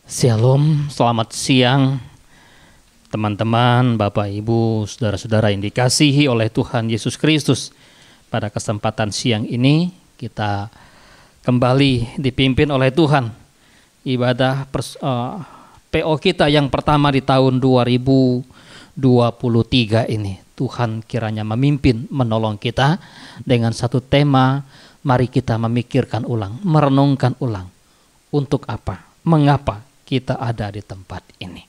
Shalom, selamat siang teman-teman, Bapak, Ibu, saudara-saudara yang dikasihi oleh Tuhan Yesus Kristus. Pada kesempatan siang ini kita kembali dipimpin oleh Tuhan. Ibadah PO kita yang pertama di tahun 2023 ini. Tuhan kiranya memimpin, menolong kita dengan satu tema. Mari kita memikirkan ulang, merenungkan ulang. Untuk apa? Mengapa kita ada di tempat ini?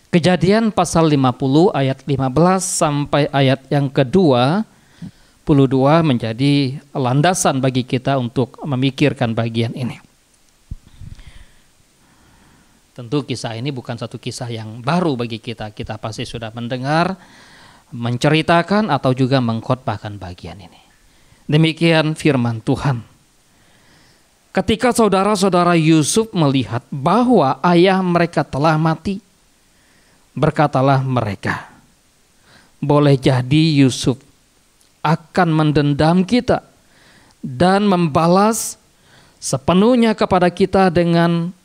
Kejadian pasal 50 ayat 15 sampai ayat yang ke-22 menjadi landasan bagi kita untuk memikirkan bagian ini. Tentu kisah ini bukan satu kisah yang baru bagi kita. Kita pasti sudah mendengar, menceritakan atau juga mengkhotbahkan bagian ini. Demikian firman Tuhan. Ketika saudara-saudara Yusuf melihat bahwa ayah mereka telah mati, berkatalah mereka, boleh jadi Yusuf akan mendendam kita dan membalas sepenuhnya kepada kita dengan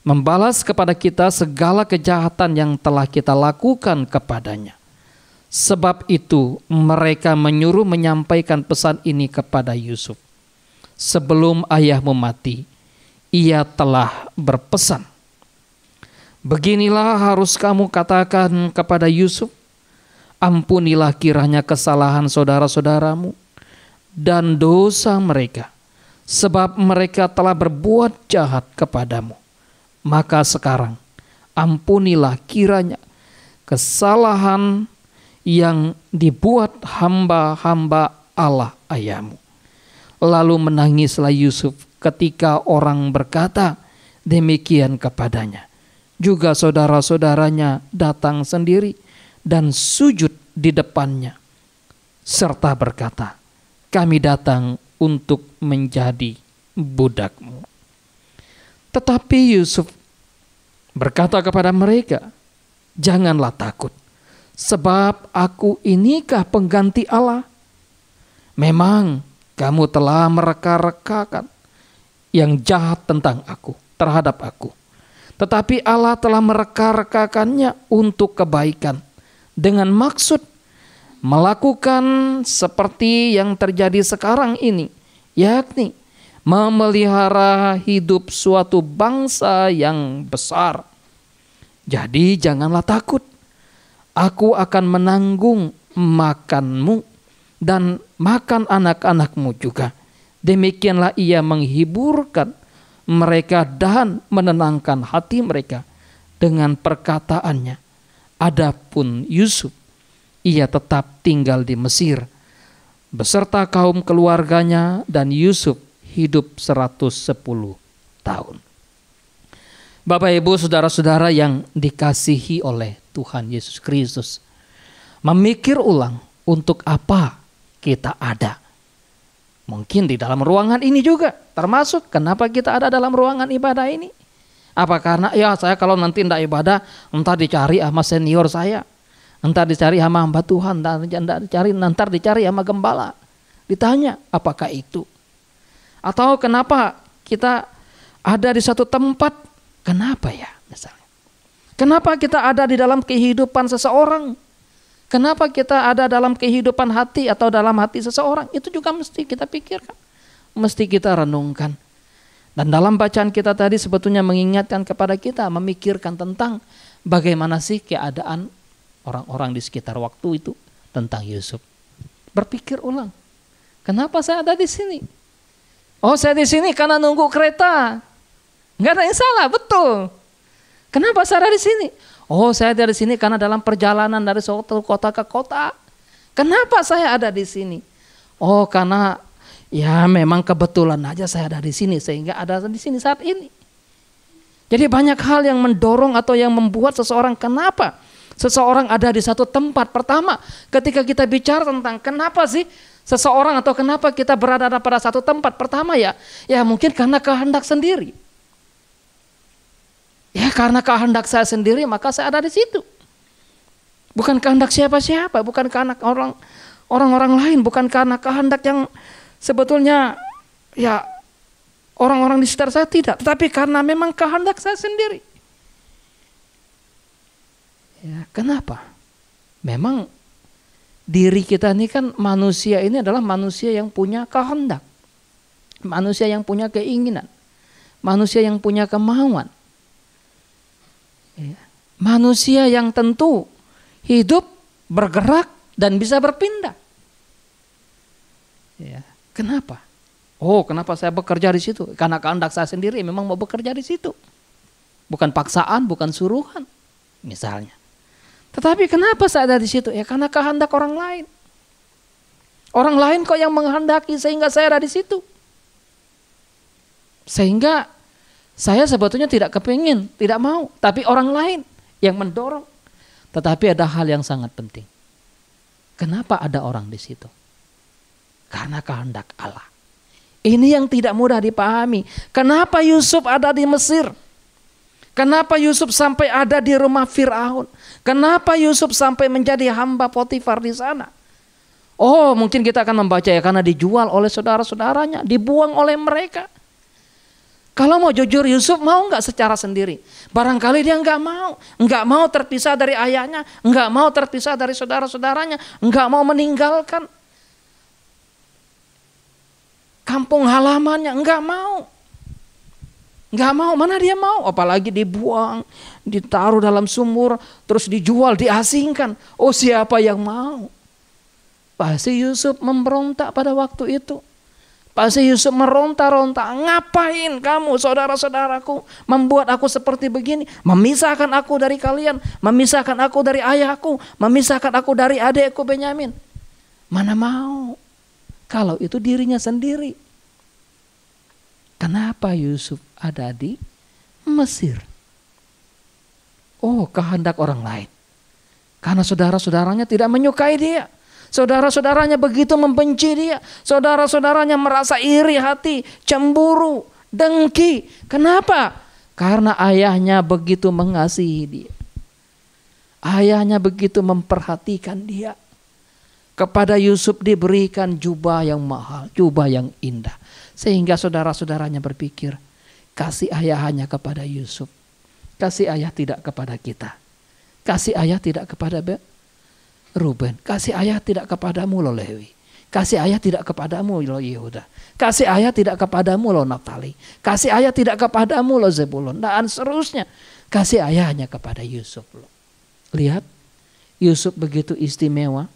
membalas kepada kita segala kejahatan yang telah kita lakukan kepadanya. Sebab itu mereka menyuruh menyampaikan pesan ini kepada Yusuf. Sebelum ayahmu mati, ia telah berpesan. Beginilah harus kamu katakan kepada Yusuf, ampunilah kiranya kesalahan saudara-saudaramu dan dosa mereka, sebab mereka telah berbuat jahat kepadamu. Maka sekarang ampunilah kiranya kesalahan yang dibuat hamba-hamba Allah ayahmu. Lalu menangislah Yusuf ketika orang berkata demikian kepadanya. Juga saudara-saudaranya datang sendiri dan sujud di depannya, serta berkata, kami datang untuk menjadi budakmu. Tetapi Yusuf berkata kepada mereka, janganlah takut, sebab aku inikah pengganti Allah. Memang kamu telah mereka-rekakan yang jahat tentang aku, terhadap aku. Tetapi Allah telah mereka-rekakannya untuk kebaikan, dengan maksud melakukan seperti yang terjadi sekarang ini, yakni memelihara hidup suatu bangsa yang besar. Jadi janganlah takut, aku akan menanggung makanmu dan makan anak-anakmu juga. Demikianlah ia menghiburkan mereka dan menenangkan hati mereka dengan perkataannya. Adapun Yusuf, ia tetap tinggal di Mesir beserta kaum keluarganya, dan Yusuf hidup 110 tahun. Bapak, Ibu, saudara-saudara yang dikasihi oleh Tuhan Yesus Kristus, memikir ulang untuk apa kita ada. Mungkin di dalam ruangan ini juga, termasuk kenapa kita ada dalam ruangan ibadah ini. Apa karena saya kalau nanti tidak ibadah, entah dicari sama senior saya, entah dicari sama hamba Tuhan, entar dicari sama gembala. Ditanya, apakah itu? Atau kenapa kita ada di satu tempat? Kenapa ya misalnya? Kenapa kita ada di dalam kehidupan seseorang? Kenapa kita ada dalam kehidupan hati atau dalam hati seseorang? Itu juga mesti kita pikirkan, mesti kita renungkan. Dan dalam bacaan kita tadi sebetulnya mengingatkan kepada kita, memikirkan tentang bagaimana sih keadaan orang-orang di sekitar waktu itu tentang Yusuf. Berpikir ulang, kenapa saya ada di sini? Oh, saya di sini karena nunggu kereta. Nggak ada yang salah, betul. Kenapa saya ada di sini? Oh, saya dari sini karena dalam perjalanan dari suatu kota ke kota. Kenapa saya ada di sini? Oh, karena ya memang kebetulan aja saya ada di sini sehingga ada di sini saat ini. Jadi banyak hal yang mendorong atau yang membuat seseorang, kenapa seseorang ada di satu tempat. Pertama, ketika kita bicara tentang kenapa sih seseorang atau kenapa kita berada pada satu tempat. Pertama ya mungkin karena kehendak sendiri. Ya karena kehendak saya sendiri maka saya ada di situ. Bukan kehendak siapa-siapa, bukan kehendak orang-orang lain, bukan karena kehendak yang sebetulnya ya Orang-orang di sekitar saya tidak, tetapi karena memang kehendak saya sendiri. Ya, kenapa? Memang diri kita ini kan, manusia ini adalah manusia yang punya kehendak. Manusia yang punya keinginan. Manusia yang punya kemauan. Ya. Manusia yang tentu hidup, bergerak, dan bisa berpindah. Ya. Kenapa? Oh, kenapa saya bekerja di situ? Karena kehendak saya sendiri memang mau bekerja di situ. Bukan paksaan, bukan suruhan, misalnya. Tetapi kenapa saya ada di situ? Ya karena kehendak orang lain. Orang lain kok yang menghendaki sehingga saya ada di situ. Sehingga saya sebetulnya tidak kepingin, tidak mau. Tapi orang lain yang mendorong. Tetapi ada hal yang sangat penting. Kenapa ada orang di situ? Karena kehendak Allah. Ini yang tidak mudah dipahami. Kenapa Yusuf ada di Mesir? Kenapa Yusuf sampai ada di rumah Firaun? Kenapa Yusuf sampai menjadi hamba Potifar di sana? Oh, mungkin kita akan membaca ya, karena dijual oleh saudara-saudaranya, dibuang oleh mereka. Kalau mau jujur, Yusuf mau nggak secara sendiri? Barangkali dia nggak mau terpisah dari ayahnya, nggak mau terpisah dari saudara-saudaranya, nggak mau meninggalkan kampung halamannya, nggak mau. Nggak mau, mana dia mau? Apalagi dibuang, ditaruh dalam sumur, terus dijual, diasingkan. Oh, siapa yang mau? Pasti Yusuf memberontak pada waktu itu. Pasti Yusuf meronta-ronta. Ngapain kamu saudara-saudaraku membuat aku seperti begini? Memisahkan aku dari kalian, memisahkan aku dari ayahku, memisahkan aku dari adikku Benyamin. Mana mau? Kalau itu dirinya sendiri. Kenapa Yusuf ada di Mesir? Oh, kehendak orang lain. Karena saudara-saudaranya tidak menyukai dia. Saudara-saudaranya begitu membenci dia. Saudara-saudaranya merasa iri hati, cemburu, dengki. Kenapa? Karena ayahnya begitu mengasihi dia. Ayahnya begitu memperhatikan dia. Kepada Yusuf diberikan jubah yang mahal, jubah yang indah. Sehingga saudara-saudaranya berpikir, kasih ayah hanya kepada Yusuf. Kasih ayah tidak kepada kita. Kasih ayah tidak kepada Ruben. Kasih ayah tidak kepadamu loh Lewi. Kasih ayah tidak kepadamu loh Yehuda. Kasih ayah tidak kepadamu loh Naftali. Kasih ayah tidak kepadamu loh Zebulon. Dan seterusnya. Kasih ayah hanya kepada Yusuf loh. Lihat, Yusuf begitu istimewa.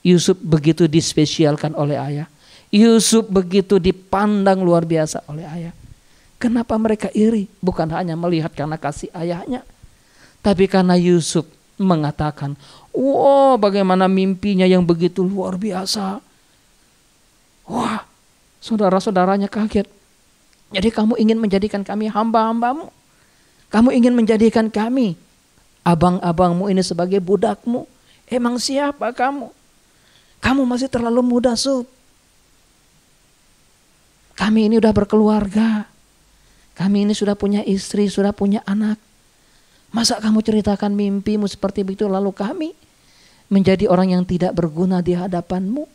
Yusuf begitu dispesialkan oleh ayah. Yusuf begitu dipandang luar biasa oleh ayah. Kenapa mereka iri? Bukan hanya melihat karena kasih ayahnya. Tapi karena Yusuf mengatakan, wah bagaimana mimpinya yang begitu luar biasa. Wah, saudara-saudaranya kaget. Jadi kamu ingin menjadikan kami hamba-hambamu. Kamu ingin menjadikan kami abang-abangmu ini sebagai budakmu. Emang siapa kamu? Kamu masih terlalu muda, Sub. Kami ini udah berkeluarga. Kami ini sudah punya istri, sudah punya anak. Masa kamu ceritakan mimpimu seperti begitu lalu kami menjadi orang yang tidak berguna di hadapanmu?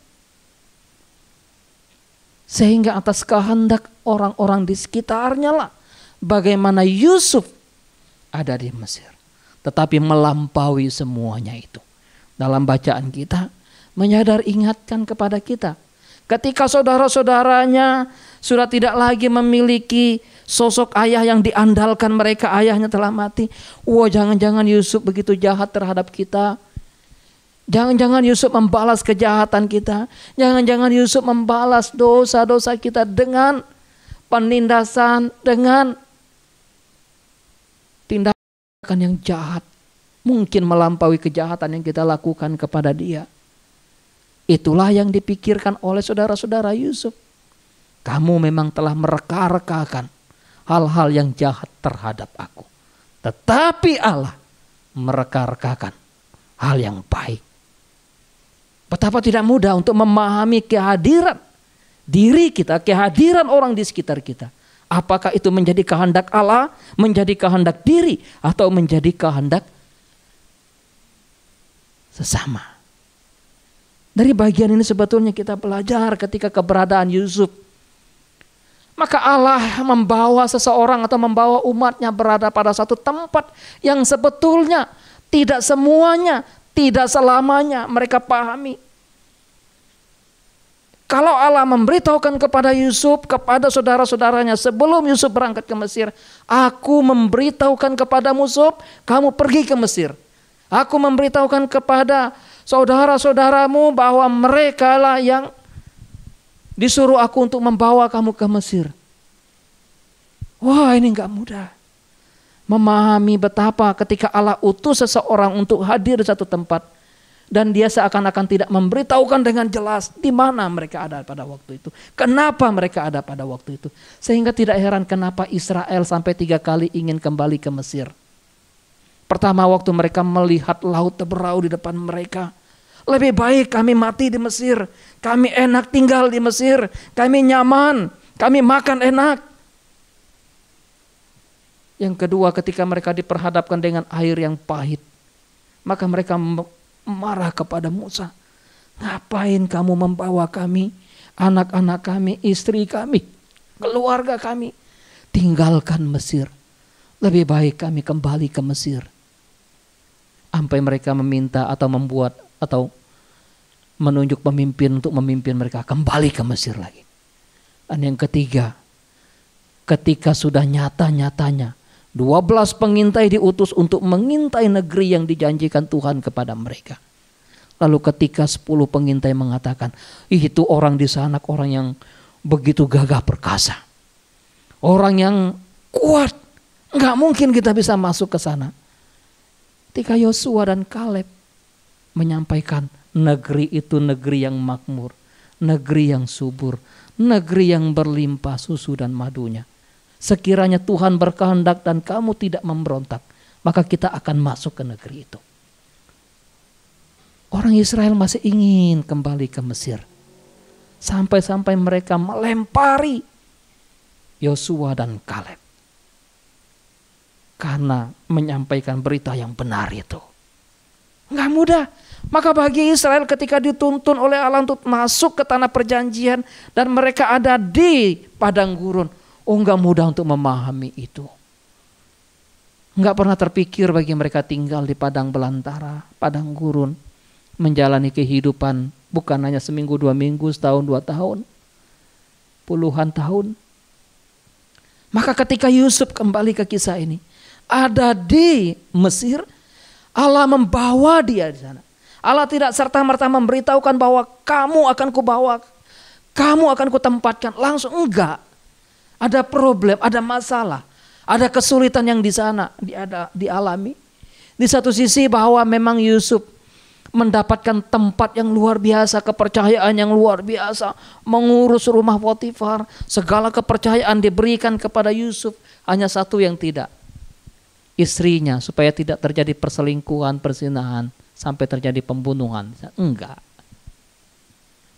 Sehingga atas kehendak orang-orang di sekitarnya lah bagaimana Yusuf ada di Mesir. Tetapi melampaui semuanya itu. Dalam bacaan kita ingatkan kepada kita. Ketika saudara-saudaranya sudah tidak lagi memiliki sosok ayah yang diandalkan mereka, ayahnya telah mati. Wah, jangan-jangan Yusuf begitu jahat terhadap kita. Jangan-jangan Yusuf membalas kejahatan kita. Jangan-jangan Yusuf membalas dosa-dosa kita dengan penindasan, dengan tindakan yang jahat. Mungkin melampaui kejahatan yang kita lakukan kepada dia. Itulah yang dipikirkan oleh saudara-saudara Yusuf. Kamu memang telah mereka-rekakan hal-hal yang jahat terhadap aku. Tetapi Allah mereka-rekakan hal yang baik. Betapa tidak mudah untuk memahami kehadiran diri kita, kehadiran orang di sekitar kita. Apakah itu menjadi kehendak Allah, menjadi kehendak diri, atau menjadi kehendak sesama. Dari bagian ini sebetulnya kita belajar ketika keberadaan Yusuf Maka Allah membawa seseorang atau membawa umatnya berada pada satu tempat yang sebetulnya tidak semuanya, tidak selamanya mereka pahami. Kalau Allah memberitahukan kepada Yusuf, kepada saudara-saudaranya sebelum Yusuf berangkat ke Mesir, aku memberitahukan kepada Yusuf, kamu pergi ke Mesir. Aku memberitahukan kepada saudara-saudaramu bahwa mereka lah yang disuruh aku untuk membawa kamu ke Mesir. Wah, ini enggak mudah. Memahami betapa ketika Allah utus seseorang untuk hadir di satu tempat, dan dia seakan-akan tidak memberitahukan dengan jelas di mana mereka ada pada waktu itu. Kenapa mereka ada pada waktu itu. Sehingga tidak heran kenapa Israel sampai 3 kali ingin kembali ke Mesir. Pertama, waktu mereka melihat laut terberau di depan mereka. Lebih baik kami mati di Mesir. Kami enak tinggal di Mesir. Kami nyaman. Kami makan enak. Yang kedua, ketika mereka diperhadapkan dengan air yang pahit, maka mereka marah kepada Musa. Ngapain kamu membawa kami, anak-anak kami, istri kami, keluarga kami, tinggalkan Mesir. Lebih baik kami kembali ke Mesir. Sampai mereka meminta atau membuat atau menunjuk pemimpin untuk memimpin mereka kembali ke Mesir lagi. Dan yang ketiga, ketika sudah nyata-nyatanya 12 pengintai diutus untuk mengintai negeri yang dijanjikan Tuhan kepada mereka. Lalu ketika 10 pengintai mengatakan, itu orang di sana orang yang begitu gagah perkasa. Orang yang kuat, nggak mungkin kita bisa masuk ke sana. Ketika Yosua dan Kaleb menyampaikan negeri itu negeri yang makmur, negeri yang subur, negeri yang berlimpah susu dan madunya. Sekiranya Tuhan berkehendak dan kamu tidak memberontak, maka kita akan masuk ke negeri itu. Orang Israel masih ingin kembali ke Mesir. Sampai-sampai mereka melempari Yosua dan Kaleb. Karena menyampaikan berita yang benar itu. Nggak mudah. Maka bagi Israel ketika dituntun oleh Allah untuk masuk ke tanah perjanjian dan mereka ada di padang gurun. Nggak mudah untuk memahami itu. Nggak pernah terpikir bagi mereka tinggal di padang belantara, padang gurun. Menjalani kehidupan bukan hanya seminggu, 2 minggu, setahun, 2 tahun. Puluhan tahun. Maka ketika Yusuf kembali ke kisah ini. Ada di Mesir. Allah membawa dia di sana. Allah tidak serta-merta memberitahukan bahwa kamu akan kubawa. Kamu akan kutempatkan. Langsung enggak. Ada problem, ada masalah, ada kesulitan yang di sana dialami. Di satu sisi bahwa memang Yusuf mendapatkan tempat yang luar biasa, kepercayaan yang luar biasa, mengurus rumah Potifar, segala kepercayaan diberikan kepada Yusuf. Hanya satu yang tidak, istrinya, supaya tidak terjadi perselingkuhan, perzinahan, sampai terjadi pembunuhan. Enggak.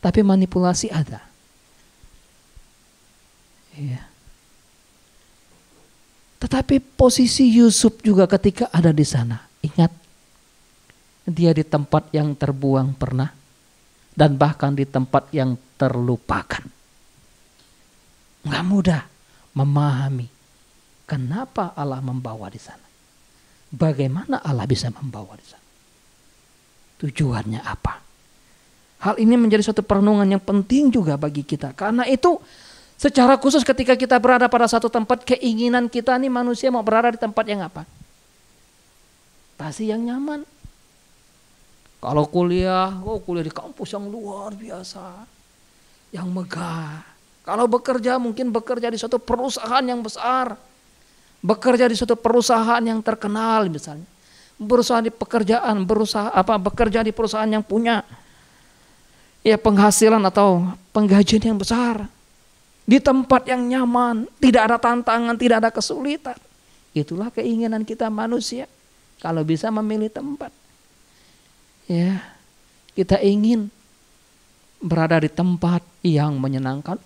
Tapi manipulasi ada. Iya. Tetapi posisi Yusuf juga ketika ada di sana. Ingat, dia di tempat yang terbuang pernah. Dan bahkan di tempat yang terlupakan. Nggak mudah memahami kenapa Allah membawa di sana. Bagaimana Allah bisa membawa di sana. Tujuannya apa. Hal ini menjadi suatu perenungan yang penting juga bagi kita. Karena itu secara khusus ketika kita berada pada satu tempat, keinginan kita nih manusia mau berada di tempat yang apa? Pasti yang nyaman. Kalau kuliah di kampus yang luar biasa, yang megah. Kalau bekerja mungkin bekerja di suatu perusahaan yang besar, bekerja di suatu perusahaan yang terkenal misalnya, bekerja di perusahaan yang punya ya penghasilan atau penggajian yang besar. Di tempat yang nyaman, tidak ada tantangan, tidak ada kesulitan. Itulah keinginan kita manusia. Kalau bisa memilih tempat. Ya, kita ingin berada di tempat yang menyenangkan.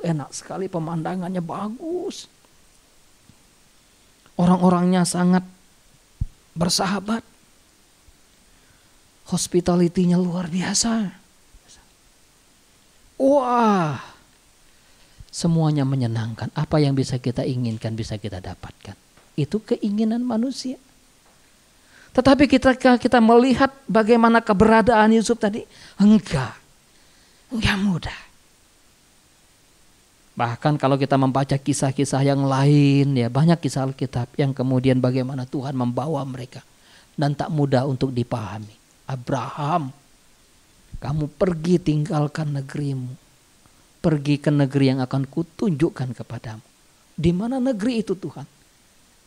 Enak sekali, pemandangannya bagus. Orang-orangnya sangat bersahabat. Hospitality-nya luar biasa. Wah. semuanya menyenangkan. Apa yang bisa kita inginkan bisa kita dapatkan. Itu keinginan manusia. Tetapi kita melihat bagaimana keberadaan Yusuf tadi, enggak mudah. Bahkan kalau kita membaca kisah-kisah yang lain, ya banyak kisah Alkitab yang kemudian bagaimana Tuhan membawa mereka dan tak mudah untuk dipahami. Abraham, kamu pergi tinggalkan negerimu, pergi ke negeri yang akan kutunjukkan kepadamu. Di mana negeri itu Tuhan?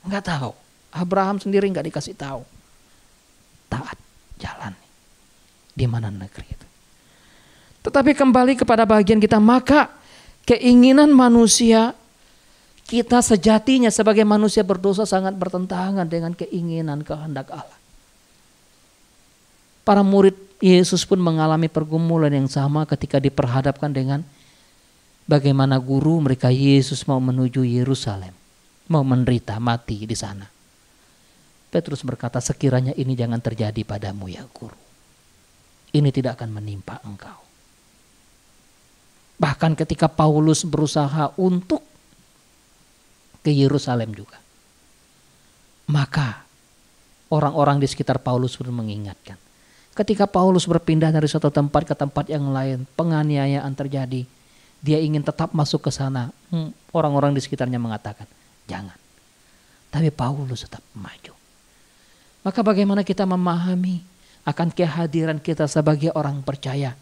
Enggak tahu. Abraham sendiri enggak dikasih tahu. Taat jalan di mana negeri itu. Tetapi kembali kepada bagian kita, maka keinginan manusia, kita sejatinya sebagai manusia berdosa sangat bertentangan dengan keinginan kehendak Allah. Para murid Yesus pun mengalami pergumulan yang sama ketika diperhadapkan dengan bagaimana guru mereka Yesus mau menuju Yerusalem, mau menderita mati di sana. Petrus berkata, sekiranya ini jangan terjadi padamu ya guru. Ini tidak akan menimpa engkau. Bahkan ketika Paulus berusaha untuk ke Yerusalem juga, maka orang-orang di sekitar Paulus pun mengingatkan. Ketika Paulus berpindah dari suatu tempat ke tempat yang lain, penganiayaan terjadi. Dia ingin tetap masuk ke sana. Orang-orang di sekitarnya mengatakan, jangan. Tapi Paulus tetap maju. Maka bagaimana kita memahami akan kehadiran kita sebagai orang percaya?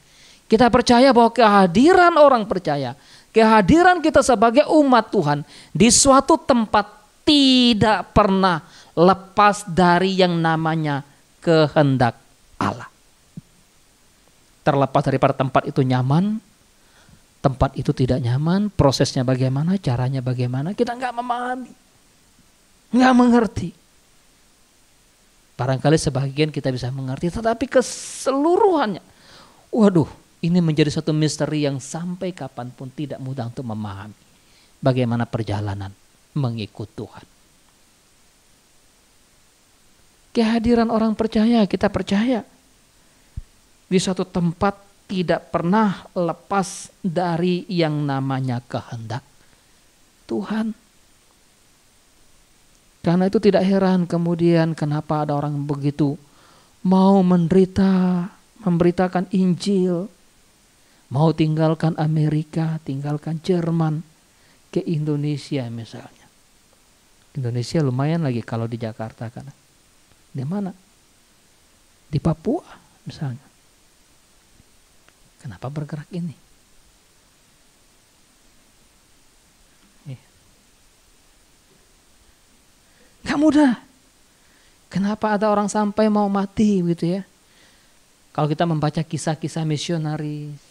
Kita percaya bahwa kehadiran orang percaya, kehadiran kita sebagai umat Tuhan di suatu tempat tidak pernah lepas dari yang namanya kehendak Allah. Terlepas daripada tempat itu nyaman, tempat itu tidak nyaman, prosesnya bagaimana, caranya bagaimana, kita nggak memahami, nggak mengerti. Barangkali sebagian kita bisa mengerti, tetapi keseluruhannya, waduh, ini menjadi satu misteri yang sampai kapanpun tidak mudah untuk memahami bagaimana perjalanan mengikut Tuhan. Kehadiran orang percaya, kita percaya di suatu tempat tidak pernah lepas dari yang namanya kehendak Tuhan. Karena itu tidak heran kemudian kenapa ada orang begitu mau menderita, memberitakan Injil, mau tinggalkan Amerika, tinggalkan Jerman ke Indonesia misalnya. Indonesia lumayan lagi kalau di Jakarta kan. Di mana? Di Papua misalnya. Kenapa bergerak ini? Gak mudah. Kenapa ada orang sampai mau mati gitu ya? Kalau kita membaca kisah-kisah misionaris.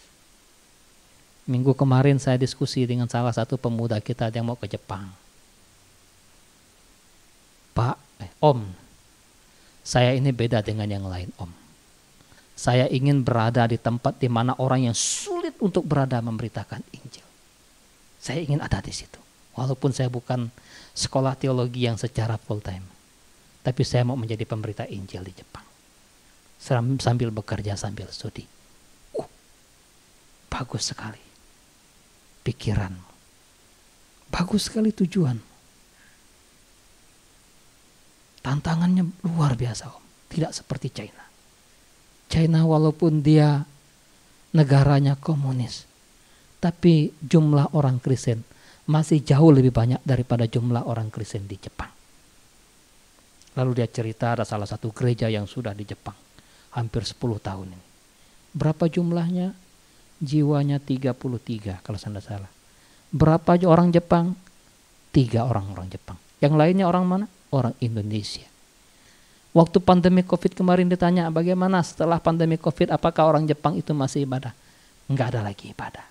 Minggu kemarin saya diskusi dengan salah satu pemuda kita yang mau ke Jepang. Om, saya ini beda dengan yang lain Om. Saya ingin berada di tempat di mana orang yang sulit untuk berada memberitakan Injil. Saya ingin ada di situ. Walaupun saya bukan sekolah teologi yang secara full time. Tapi saya mau menjadi pemberita Injil di Jepang. Sambil bekerja, sambil studi. Bagus sekali pikiranmu. Bagus sekali tujuan. Tantangannya luar biasa Om. Tidak seperti China. China walaupun dia negaranya komunis. Tapi jumlah orang Kristen masih jauh lebih banyak daripada jumlah orang Kristen di Jepang. Lalu dia cerita ada salah satu gereja yang sudah di Jepang. Hampir 10 tahun ini. Berapa jumlahnya? Jiwanya 33 kalau saya tidak salah. Berapa orang Jepang? 3 orang Jepang. Yang lainnya orang mana? Orang Indonesia. Waktu pandemi COVID kemarin ditanya bagaimana setelah pandemi COVID apakah orang Jepang itu masih ibadah? Enggak ada lagi ibadah.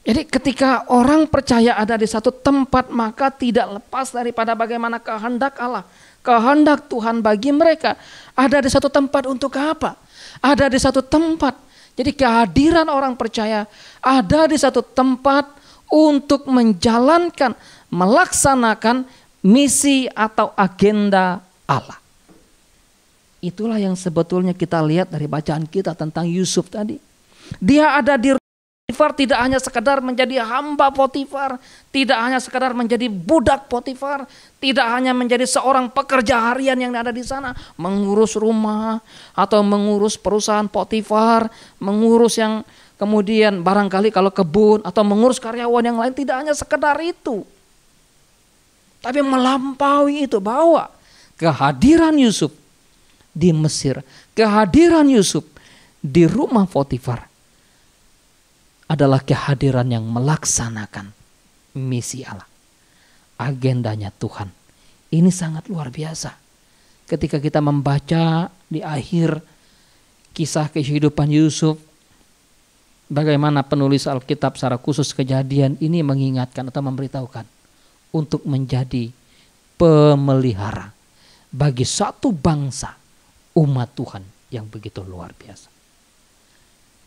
Jadi ketika orang percaya ada di satu tempat maka tidak lepas daripada bagaimana kehendak Allah. Kehendak Tuhan bagi mereka. Ada di satu tempat untuk apa? Ada di satu tempat. Jadi kehadiran orang percaya ada di satu tempat untuk menjalankan, melaksanakan misi atau agenda Allah. Itulah yang sebetulnya kita lihat dari bacaan kita tentang Yusuf tadi. Dia ada di Potifar tidak hanya sekedar menjadi hamba Potifar, tidak hanya sekedar menjadi budak Potifar, tidak hanya menjadi seorang pekerja harian yang ada di sana, mengurus rumah atau mengurus perusahaan Potifar, mengurus yang kemudian barangkali kalau kebun atau mengurus karyawan yang lain, tidak hanya sekedar itu. Tapi melampaui itu, bahwa kehadiran Yusuf di Mesir, kehadiran Yusuf di rumah Potifar adalah kehadiran yang melaksanakan misi Allah, agendanya Tuhan. Ini sangat luar biasa. Ketika kita membaca di akhir kisah kehidupan Yusuf, bagaimana penulis Alkitab secara khusus Kejadian ini mengingatkan atau memberitahukan untuk menjadi pemelihara bagi satu bangsa umat Tuhan yang begitu luar biasa.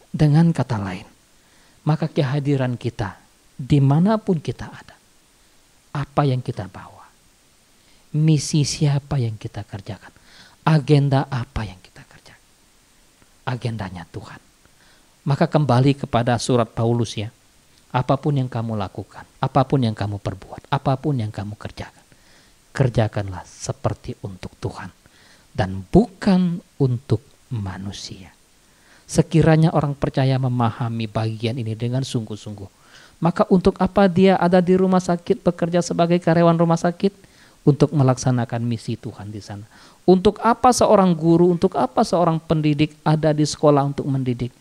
Dengan kata lain, maka kehadiran kita dimanapun kita ada, apa yang kita bawa, misi siapa yang kita kerjakan, agenda apa yang kita kerjakan, agendanya Tuhan. Maka kembali kepada surat Paulus ya, apapun yang kamu lakukan, apapun yang kamu perbuat, apapun yang kamu kerjakan, kerjakanlah seperti untuk Tuhan dan bukan untuk manusia. Sekiranya orang percaya memahami bagian ini dengan sungguh-sungguh, maka untuk apa dia ada di rumah sakit, bekerja sebagai karyawan rumah sakit? Untuk melaksanakan misi Tuhan di sana. Untuk apa seorang guru, untuk apa seorang pendidik ada di sekolah untuk mendidik?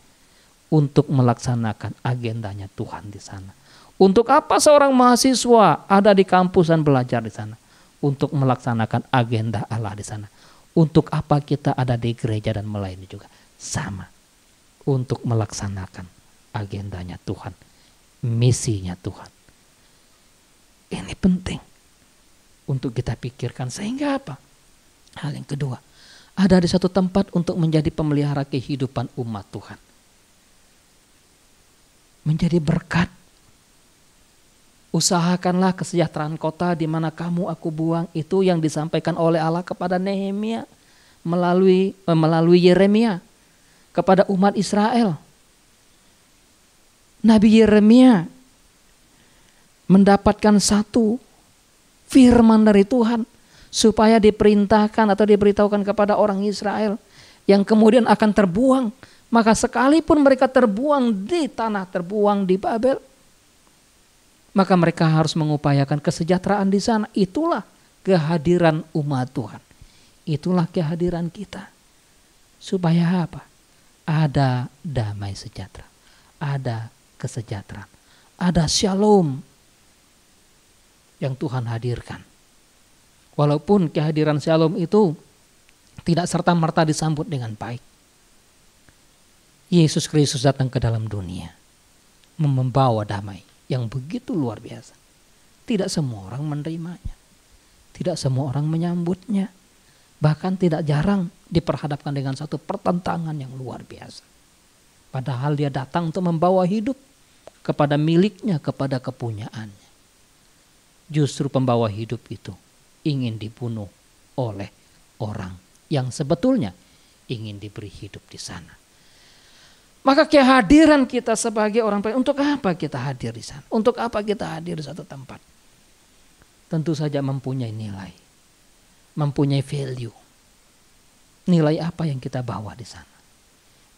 Untuk melaksanakan agendanya Tuhan di sana. Untuk apa seorang mahasiswa ada di kampus dan belajar di sana? Untuk melaksanakan agenda Allah di sana. Untuk apa kita ada di gereja dan melayani juga? Sama. Untuk melaksanakan agendanya Tuhan, misinya Tuhan. Ini penting untuk kita pikirkan, sehingga apa? Hal yang kedua, ada di satu tempat untuk menjadi pemelihara kehidupan umat Tuhan. Menjadi berkat. Usahakanlah kesejahteraan kota di mana kamu aku buang, itu yang disampaikan oleh Allah kepada Nehemia melalui Yeremia kepada umat Israel. Nabi Yeremia mendapatkan satu firman dari Tuhan supaya diperintahkan atau diberitahukan kepada orang Israel yang kemudian akan terbuang. Maka sekalipun mereka terbuang di tanah, terbuang di Babel, maka mereka harus mengupayakan kesejahteraan di sana. Itulah kehadiran umat Tuhan. Itulah kehadiran kita. Supaya apa? Ada damai sejahtera, ada kesejahteraan, ada shalom yang Tuhan hadirkan. Walaupun kehadiran shalom itu tidak serta-merta disambut dengan baik. Yesus Kristus datang ke dalam dunia membawa damai yang begitu luar biasa. Tidak semua orang menerimanya, tidak semua orang menyambutnya. Bahkan tidak jarang diperhadapkan dengan satu pertentangan yang luar biasa. Padahal dia datang untuk membawa hidup kepada miliknya, kepada kepunyaannya. Justru pembawa hidup itu ingin dibunuh oleh orang yang sebetulnya ingin diberi hidup di sana. Maka kehadiran kita sebagai orang percaya, untuk apa kita hadir di sana? Untuk apa kita hadir di satu tempat? Tentu saja mempunyai nilai, mempunyai value. Nilai apa yang kita bawa di sana?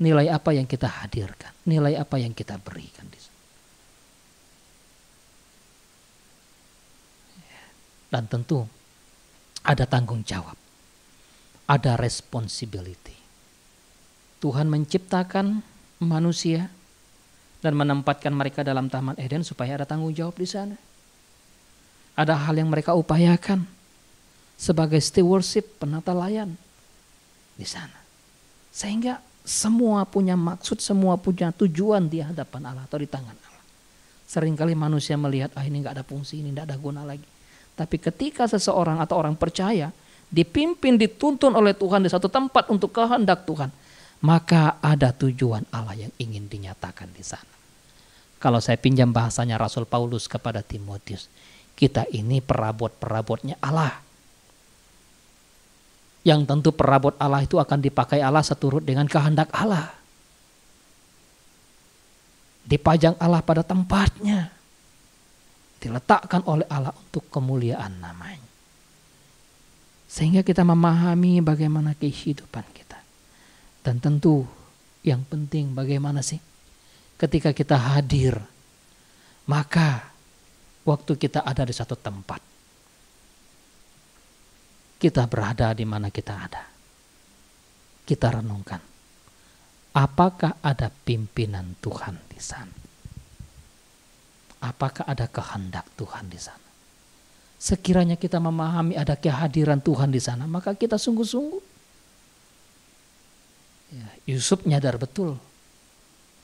Nilai apa yang kita hadirkan? Nilai apa yang kita berikan di sana? Dan tentu ada tanggung jawab, ada responsibility. Tuhan menciptakan manusia dan menempatkan mereka dalam Taman Eden supaya ada tanggung jawab di sana. Ada hal yang mereka upayakan sebagai stewardship, penata layan di sana. Sehingga semua punya maksud, semua punya tujuan di hadapan Allah atau di tangan Allah. Seringkali manusia melihat, ini gak ada fungsi, ini gak ada guna lagi. Tapi ketika seseorang atau orang percaya dipimpin, dituntun oleh Tuhan di satu tempat untuk kehendak Tuhan, maka ada tujuan Allah yang ingin dinyatakan di sana. Kalau saya pinjam bahasanya Rasul Paulus kepada Timotius, kita ini perabot-perabotnya Allah. Yang tentu perabot Allah itu akan dipakai Allah seturut dengan kehendak Allah. dipajang Allah pada tempatnya, diletakkan oleh Allah untuk kemuliaan namanya. Sehingga kita memahami bagaimana kehidupan kita. Dan tentu yang penting bagaimana sih ketika kita hadir, maka waktu kita ada di satu tempat, kita berada di mana kita ada. Kita renungkan, apakah ada pimpinan Tuhan di sana? Apakah ada kehendak Tuhan di sana? Sekiranya kita memahami ada kehadiran Tuhan di sana, maka kita sungguh-sungguh. Ya, Yusuf nyadar betul.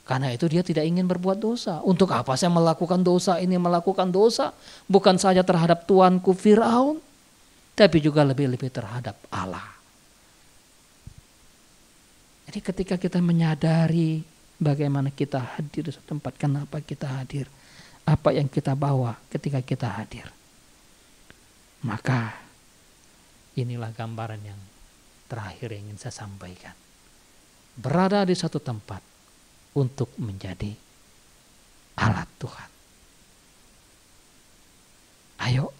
Karena itu dia tidak ingin berbuat dosa. Untuk apa saya melakukan dosa ini, melakukan dosa? Bukan saja terhadap tuanku Firaun, tapi juga lebih-lebih terhadap Allah. Jadi ketika kita menyadari bagaimana kita hadir di suatu tempat, kenapa kita hadir, apa yang kita bawa ketika kita hadir, maka inilah gambaran yang terakhir yang ingin saya sampaikan. Berada di satu tempat untuk menjadi alat Tuhan. Ayo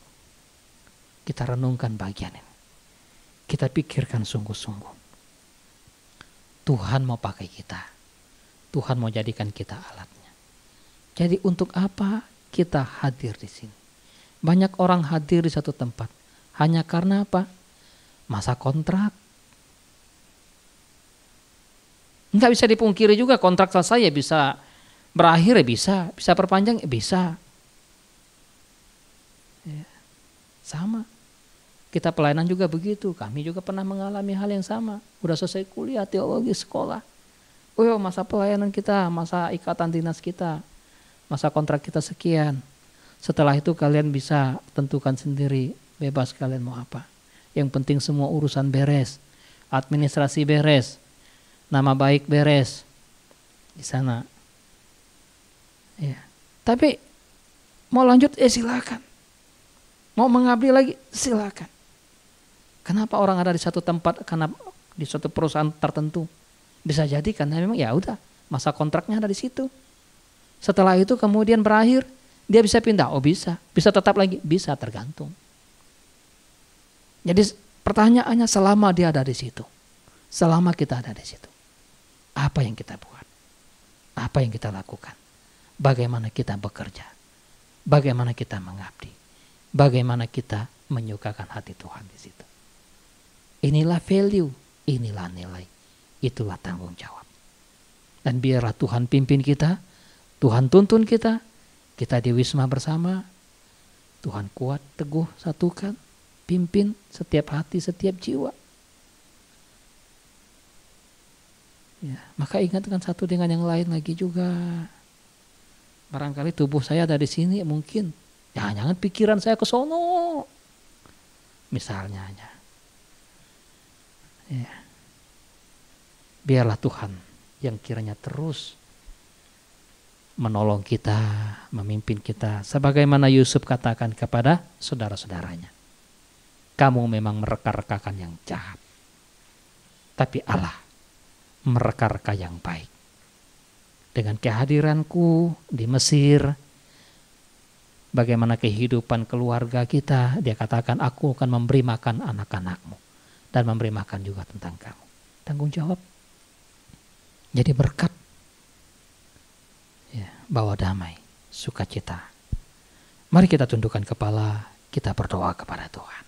kita renungkan bagian ini. Kita pikirkan sungguh-sungguh. Tuhan mau pakai kita. Tuhan mau jadikan kita alatnya. Jadi untuk apa kita hadir di sini? Banyak orang hadir di satu tempat hanya karena apa? Masa kontrak. Enggak bisa dipungkiri juga, kontrak selesai ya bisa berakhir, ya bisa perpanjang, ya bisa. Ya, sama. Kita pelayanan juga begitu. Kami juga pernah mengalami hal yang sama. Udah selesai kuliah teologi sekolah. Oh, masa pelayanan kita, masa ikatan dinas kita, masa kontrak kita sekian. Setelah itu kalian bisa tentukan sendiri, bebas kalian mau apa. Yang penting semua urusan beres, administrasi beres, nama baik beres di sana. Ya. Tapi mau lanjut silakan. Mau mengabdi lagi silakan. Kenapa orang ada di satu tempat karena di suatu perusahaan tertentu? Bisa jadi karena memang ya udah masa kontraknya ada di situ. Setelah itu kemudian berakhir, dia bisa pindah. Oh bisa tetap lagi, bisa tergantung. Jadi pertanyaannya selama dia ada di situ, selama kita ada di situ, apa yang kita buat? Apa yang kita lakukan? Bagaimana kita bekerja? Bagaimana kita mengabdi? Bagaimana kita menyukakan hati Tuhan di situ? Inilah value, inilah nilai, itulah tanggung jawab. Dan biarlah Tuhan pimpin kita, Tuhan tuntun kita, kita di Wisma bersama, Tuhan kuat, teguh, satukan, pimpin setiap hati, setiap jiwa. Ya, maka ingatkan satu dengan yang lain lagi juga. Barangkali tubuh saya ada di sini mungkin, jangan-jangan pikiran saya ke sono. Misalnya aja. Ya. Biarlah Tuhan yang kiranya terus menolong kita, memimpin kita. Sebagaimana Yusuf katakan kepada saudara-saudaranya. Kamu memang mereka-rekakan yang jahat. Tapi Allah mereka-reka yang baik. Dengan kehadiranku di Mesir, bagaimana kehidupan keluarga kita, dia katakan aku akan memberi makan anak-anakmu. Dan memberi makan juga tentang kamu. Tanggung jawab. Jadi berkat. Ya, bawa damai, sukacita. Mari kita tundukkan kepala, kita berdoa kepada Tuhan.